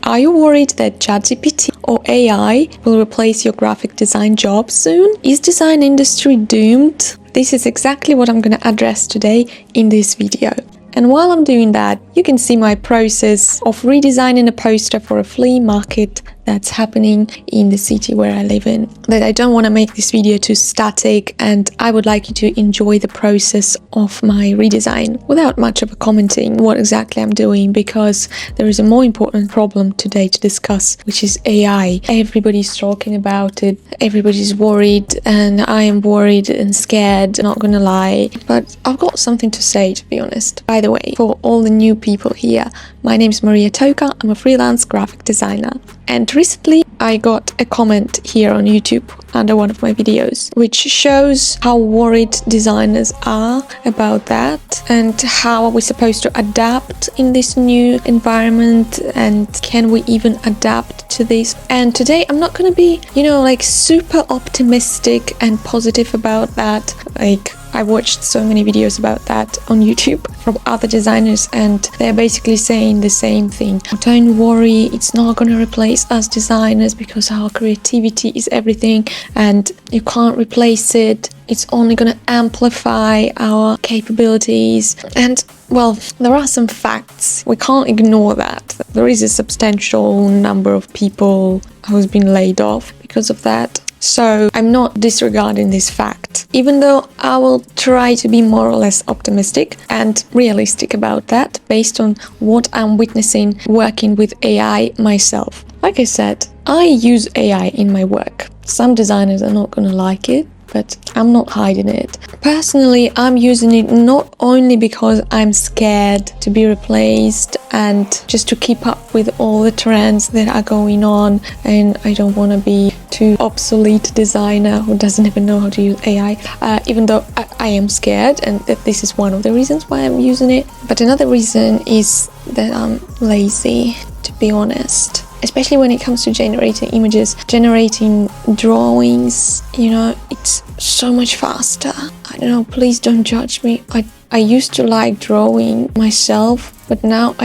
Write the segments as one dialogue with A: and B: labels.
A: Are you worried that Chat GPT or AI will replace your graphic design job soon? Is design industry doomed? This is exactly what I'm going to address today in this video. And while I'm doing that, you can see my process of redesigning a poster for a flea market that's happening in the city where I live in. That I don't want to make this video too static, and I would like you to enjoy the process of my redesign without much of a commenting what exactly I'm doing, because there is a more important problem today to discuss, which is AI. Everybody's talking about it, everybody's worried, and I am worried and scared, not gonna lie. But I've got something to say, to be honest. By the way, for all the new people here, my name is Maria Toka, I'm a freelance graphic designer. And recently I got a comment here on YouTube under one of my videos, which shows how worried designers are about that and how are we supposed to adapt in this new environment, and can we even adapt to this. And today I'm not going to be, super optimistic and positive about that. I watched so many videos about that on YouTube from other designers, and they're basically saying the same thing. Don't worry, it's not going to replace us designers because our creativity is everything and you can't replace it. It's only going to amplify our capabilities. And well, there are some facts. We can't ignore that. There is a substantial number of people who's been laid off because of that. So I'm not disregarding this fact, even though I will try to be more or less optimistic and realistic about that based on what I'm witnessing working with AI myself. Like I said, I use AI in my work. Some designers are not going to like it, but I'm not hiding it. Personally, I'm using it not only because I'm scared to be replaced and just to keep up with all the trends that are going on, and I don't want to be too obsolete designer who doesn't even know how to use AI, even though I am scared, and that this is one of the reasons why I'm using it. But another reason is that I'm lazy, to be honest. Especially when it comes to generating images, generating drawings, it's so much faster. I don't know, please don't judge me. I used to like drawing myself, but now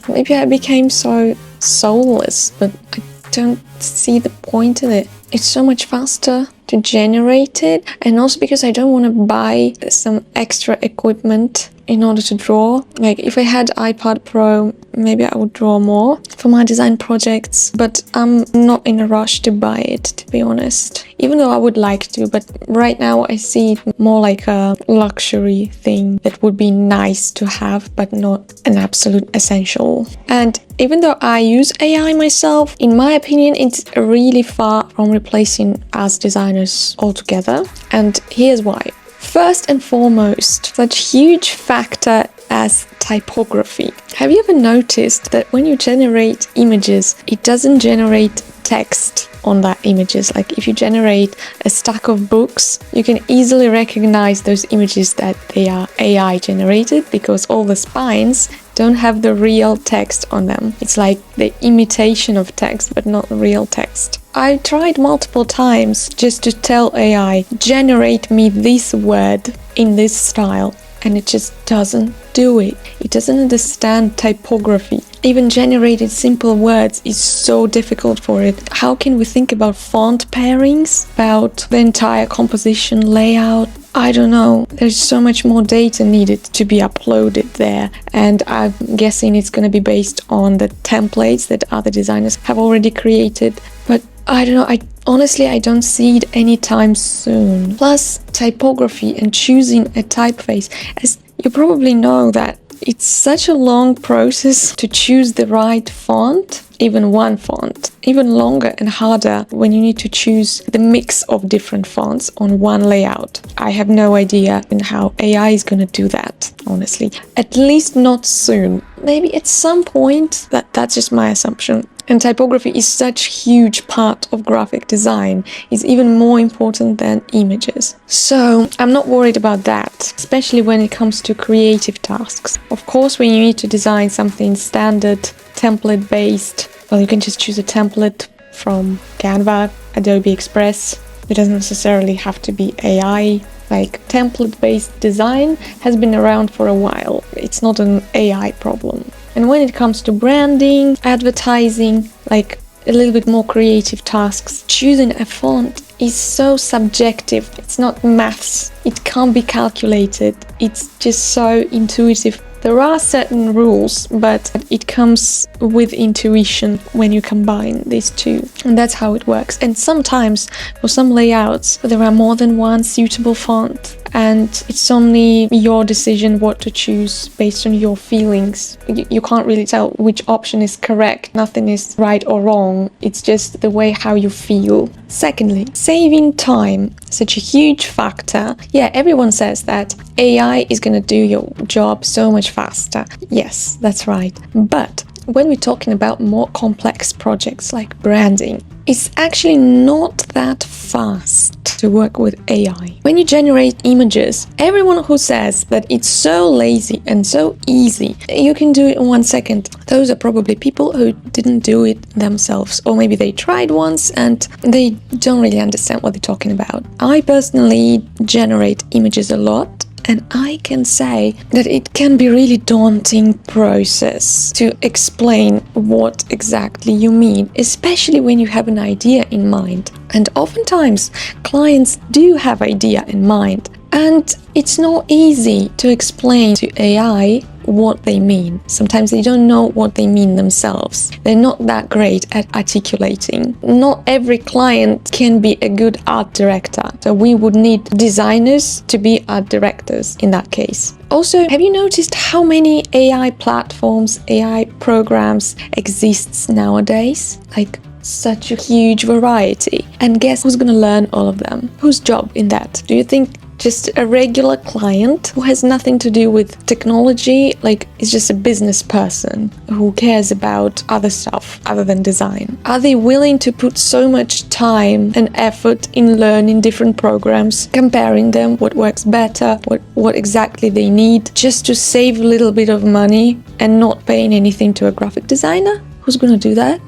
A: maybe I became so soulless, but I don't see the point in it. It's so much faster to generate it, and also because I don't want to buy some extra equipment in order to draw. Like if I had iPad Pro, maybe I would draw more for my design projects, but I'm not in a rush to buy it, to be honest. Even though I would like to, but right now I see it more like a luxury thing that would be nice to have, but not an absolute essential. And even though I use AI myself, in my opinion, it's really far from replacing us designers altogether. And here's why. First and foremost, such huge factor as typography. Have you ever noticed that when you generate images, it doesn't generate text on that images? Like if you generate a stack of books, you can easily recognize those images that they are AI generated because all the spines don't have the real text on them. It's like the imitation of text, but not real text. I tried multiple times just to tell AI, generate me this word in this style, and it just doesn't do it. It doesn't understand typography. Even generated simple words is so difficult for it. How can we think about font pairings, about the entire composition layout? I don't know. There's so much more data needed to be uploaded there, and I'm guessing it's going to be based on the templates that other designers have already created. But I don't know, I don't see it anytime soon. Plus, typography and choosing a typeface, as you probably know that it's such a long process to choose the right font, even one font, even longer and harder when you need to choose the mix of different fonts on one layout. I have no idea how AI is going to do that, honestly. At least not soon. Maybe at some point, that's just my assumption. And typography is such a huge part of graphic design. It's even more important than images. So I'm not worried about that, especially when it comes to creative tasks. Of course, when you need to design something standard, template-based, well, you can just choose a template from Canva, Adobe Express. It doesn't necessarily have to be AI. Like template-based design has been around for a while. It's not an AI problem. And when it comes to branding, advertising, like a little bit more creative tasks, choosing a font is so subjective. It's not maths. It can't be calculated. It's just so intuitive. There are certain rules, but it comes with intuition when you combine these two. And that's how it works. And sometimes for some layouts, there are more than one suitable font. And it's only your decision what to choose based on your feelings. You can't really tell which option is correct. Nothing is right or wrong. It's just the way how you feel. Secondly, saving time. Such a huge factor. Yeah, everyone says that AI is going to do your job so much faster. Yes, that's right. But when we're talking about more complex projects like branding, it's actually not that fast to work with AI. When you generate images, everyone who says that it's so lazy and so easy, you can do it in 1 second, those are probably people who didn't do it themselves, or maybe they tried once and they don't really understand what they're talking about. I personally generate images a lot. And I can say that it can be really daunting process to explain what exactly you mean, especially when you have an idea in mind. And oftentimes clients do have idea in mind, and it's not easy to explain to AI what they mean. Sometimes they don't know what they mean themselves. They're not that great at articulating. Not every client can be a good art director. So we would need designers to be art directors in that case. Also, have you noticed how many AI platforms, AI programs exists nowadays? Like such a huge variety. And guess who's gonna learn all of them? Whose job in that? Do you think just a regular client who has nothing to do with technology, like is just a business person who cares about other stuff other than design? Are they willing to put so much time and effort in learning different programs, comparing them, what works better, what exactly they need, just to save a little bit of money and not paying anything to a graphic designer? Who's gonna do that?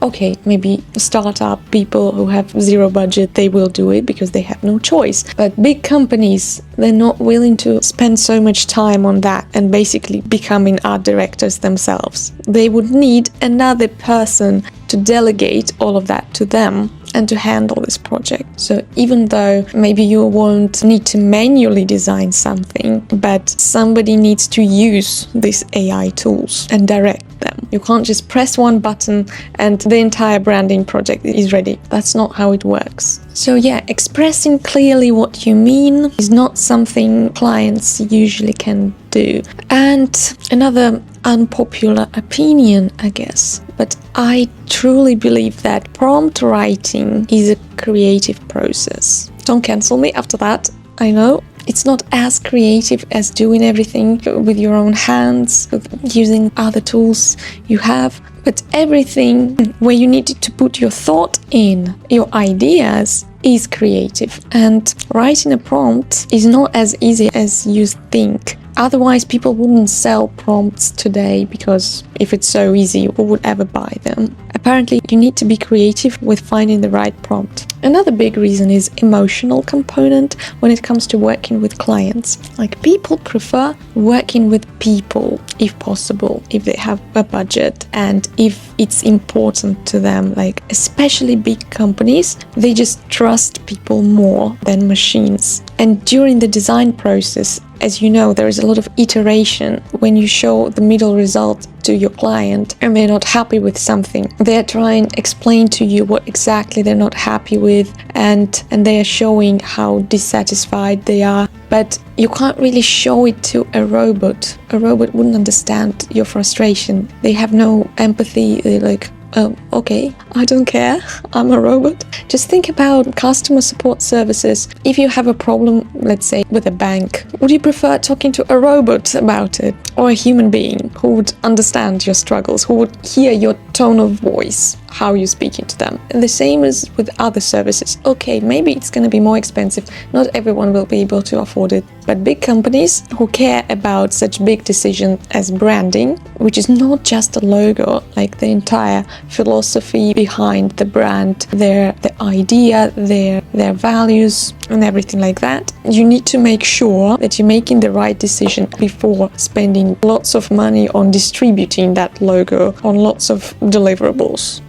A: Okay, maybe startup people who have zero budget, they will do it because they have no choice. But big companies, they're not willing to spend so much time on that and basically becoming art directors themselves. They would need another person to delegate all of that to them and to handle this project. So even though maybe you won't need to manually design something, but somebody needs to use these AI tools and direct them. You can't just press one button and the entire branding project is ready. That's not how it works. So yeah, expressing clearly what you mean is not something clients usually can do. And another unpopular opinion, I guess, but I truly believe that prompt writing is a creative process. Don't cancel me after that. I know it's not as creative as doing everything with your own hands, using other tools you have, but everything where you need to put your thought in, your ideas, is creative. And writing a prompt is not as easy as you think. Otherwise, people wouldn't sell prompts today, because if it's so easy, who would ever buy them? Apparently, you need to be creative with finding the right prompt. Another big reason is emotional component when it comes to working with clients. Like, people prefer working with people if possible, if they have a budget and if it's important to them. Like, especially big companies, they just trust people more than machines. And during the design process, as you know, there is a lot of iteration. When you show the middle result to your client and they're not happy with something, they're trying to explain to you what exactly they're not happy with, and they are showing how dissatisfied they are. But you can't really show it to a robot. A robot wouldn't understand your frustration. They have no empathy. They're like, oh, okay, I don't care, I'm a robot. Just think about customer support services. If you have a problem, let's say with a bank, would you prefer talking to a robot about it, or a human being who would understand your struggles, who would hear your tone of voice, how you're speaking to them? And the same as with other services. Okay, maybe it's going to be more expensive. Not everyone will be able to afford it. But big companies who care about such big decisions as branding, which is not just a logo, like the entire philosophy behind the brand, the idea, their values and everything like that, you need to make sure that you're making the right decision before spending lots of money on distributing that logo on lots of deliverables,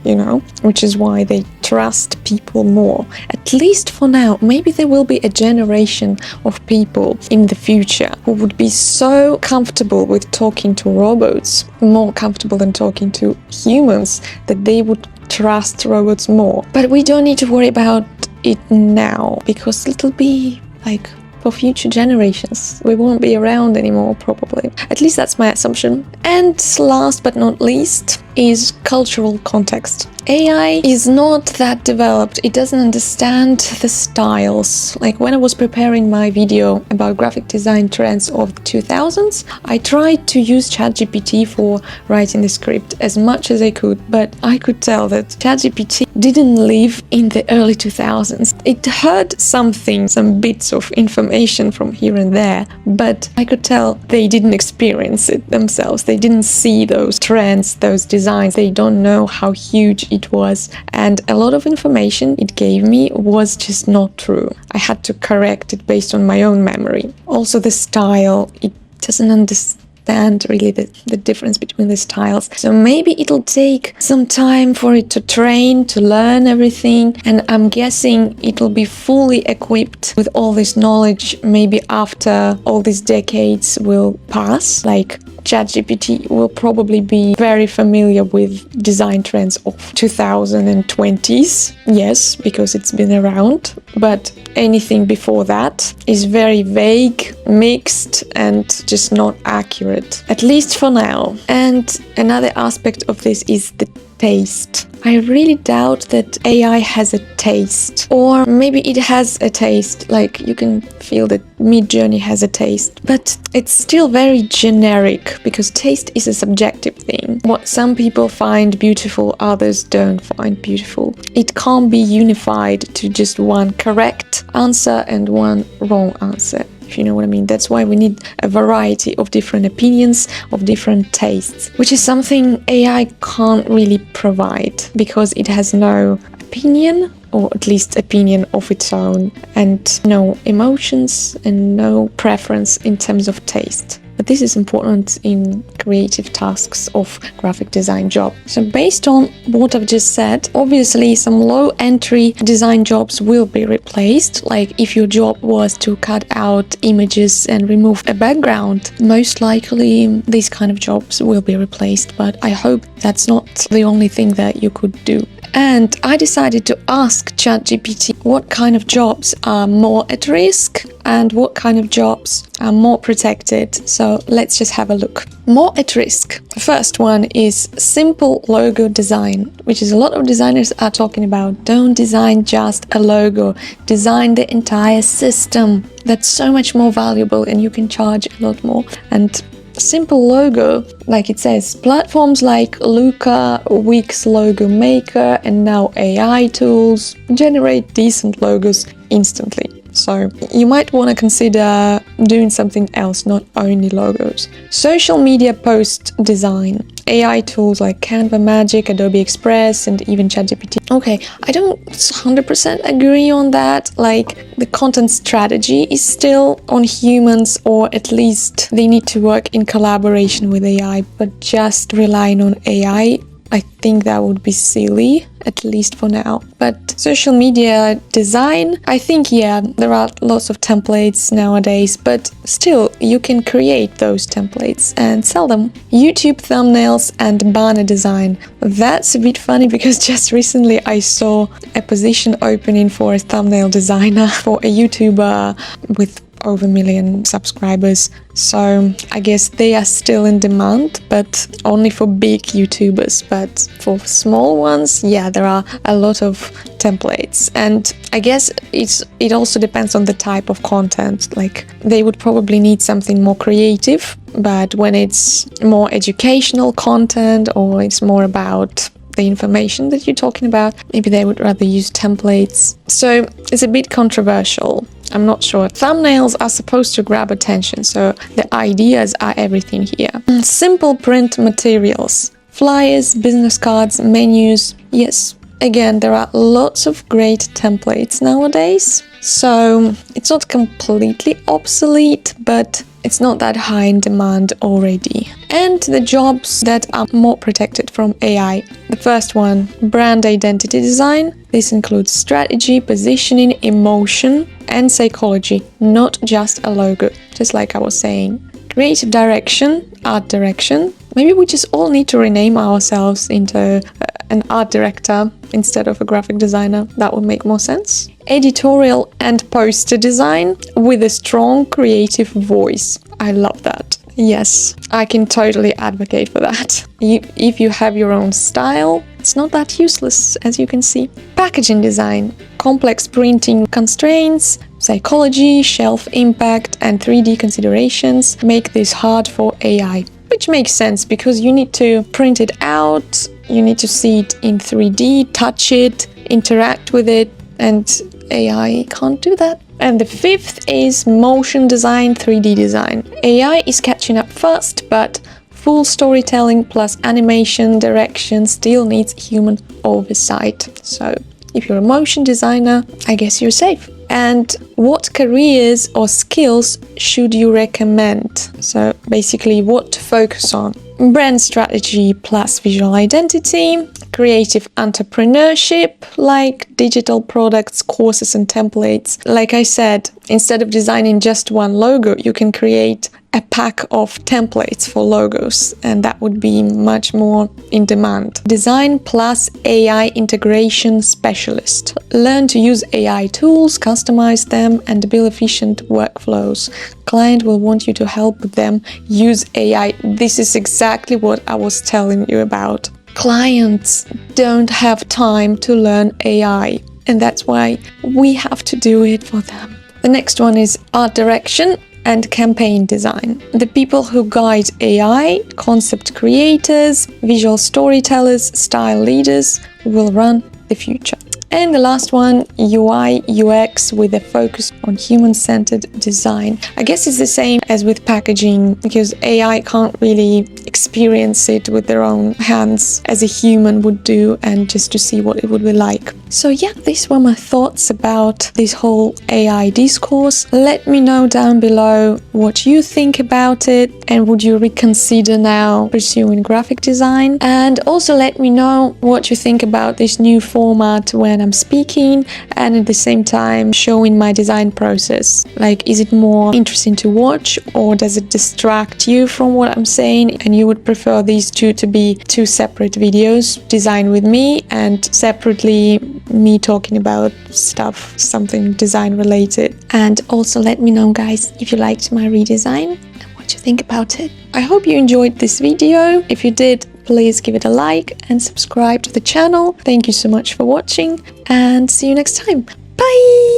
A: which is why they trust people more. At least for now. Maybe there will be a generation of people in the future who would be so comfortable with talking to robots, more comfortable than talking to humans, that they would trust robots more. But we don't need to worry about it now, because it'll be like for future generations. We won't be around anymore, probably. At least that's my assumption. And last but not least is cultural context. AI is not that developed. It doesn't understand the styles. Like when I was preparing my video about graphic design trends of the 2000s, I tried to use Chat GPT for writing the script as much as I could, but I could tell that Chat GPT didn't live in the early 2000s. It heard something, some bits of information from here and there, but I could tell they didn't experience it themselves. They didn't see those trends, those designs. They don't know how huge it was, and a lot of information it gave me was just not true. I had to correct it based on my own memory. Also the style, it doesn't understand really the difference between the styles. So maybe it'll take some time for it to train, to learn everything, and I'm guessing it'll be fully equipped with all this knowledge maybe after all these decades will pass. Like ChatGPT will probably be very familiar with design trends of 2020s, yes, because it's been around, but anything before that is very vague, mixed, and just not accurate, at least for now. And another aspect of this is the taste. I really doubt that AI has a taste, or maybe it has a taste, like you can feel that Midjourney has a taste, but it's still very generic because taste is a subjective thing. What some people find beautiful, others don't find beautiful. It can't be unified to just one correct answer and one wrong answer, if you know what I mean. That's why we need a variety of different opinions, of different tastes, which is something AI can't really provide because it has no opinion, or at least opinion of its own, and no emotions and no preference in terms of taste. But this is important in creative tasks of graphic design job. So based on what I've just said, obviously some low entry design jobs will be replaced. Like if your job was to cut out images and remove a background, most likely these kind of jobs will be replaced. But I hope that's not the only thing that you could do. And I decided to ask ChatGPT what kind of jobs are more at risk and what kind of jobs are more protected. So let's just have a look. More at risk. The first one is simple logo design, which is a lot of designers are talking about. Don't design just a logo, design the entire system. That's so much more valuable and you can charge a lot more. And simple logo, like it says, platforms like Luca, Wix Logo Maker, and now AI tools generate decent logos instantly. So you might want to consider doing something else, not only logos. Social media post design. AI tools like Canva Magic, Adobe Express, and even ChatGPT. Okay, I don't 100% agree on that. Like, the content strategy is still on humans, or at least they need to work in collaboration with AI, but just relying on AI, I think that would be silly, at least for now. But social media design, I think, yeah, there are lots of templates nowadays, but still, you can create those templates and sell them. YouTube thumbnails and banner design. That's a bit funny because just recently I saw a position opening for a thumbnail designer for a YouTuber with over 1 million subscribers. So I guess they are still in demand, but only for big YouTubers. But for small ones, yeah, there are a lot of templates. And I guess it also depends on the type of content. Like, they would probably need something more creative, but when it's more educational content or it's more about the information that you're talking about, maybe they would rather use templates. So it's a bit controversial. I'm not sure. Thumbnails are supposed to grab attention, so the ideas are everything here. Simple print materials. Flyers, business cards, menus. Yes, Again, there are lots of great templates nowadays, so it's not completely obsolete, but it's not that high in demand already. And the jobs that are more protected from AI. The first one, brand identity design. This includes strategy, positioning, emotion, and psychology, not just a logo, just like I was saying. Creative direction, art direction. Maybe we just all need to rename ourselves into an art director instead of a graphic designer. That would make more sense. Editorial and poster design with a strong creative voice. I love that. Yes, I can totally advocate for that. If you have your own style, it's not that useless, as you can see. Packaging design, complex printing constraints, psychology, shelf impact, and 3D considerations make this hard for AI. Which makes sense because you need to print it out, you need to see it in 3D, touch it, interact with it, and AI can't do that. And the fifth is motion design, 3D design. AI is catching up fast, but full storytelling plus animation direction still needs human oversight. So if you're a motion designer, I guess you're safe. And what careers or skills should you recommend? So basically what to focus on. Brand strategy plus visual identity, creative entrepreneurship like digital products, courses and templates. Like I said, instead of designing just one logo, you can create a pack of templates for logos, and that would be much more in demand. Design plus AI integration specialist. Learn to use AI tools, customize them, and build efficient workflows. Client will want you to help them use AI. This is exactly what I was telling you about. Clients don't have time to learn AI, and that's why we have to do it for them. The next one is art direction and campaign design. The people who guide AI, concept creators, visual storytellers, style leaders will run the future. And the last one, UI, UX with a focus on human-centered design. I guess it's the same as with packaging because AI can't really experience it with their own hands as a human would do and just to see what it would be like. So yeah, these were my thoughts about this whole AI discourse. Let me know down below what you think about it and would you reconsider now pursuing graphic design? And also let me know what you think about this new format when I'm speaking and at the same time showing my design process. Like, is it more interesting to watch or does it distract you from what I'm saying and you would prefer these two to be two separate videos, design with me and separately me talking about stuff, something design related? And also let me know, guys, if you liked my redesign and what you think about it. I hope you enjoyed this video. If you did, please give it a like and subscribe to the channel. Thank you so much for watching and see you next time. Bye!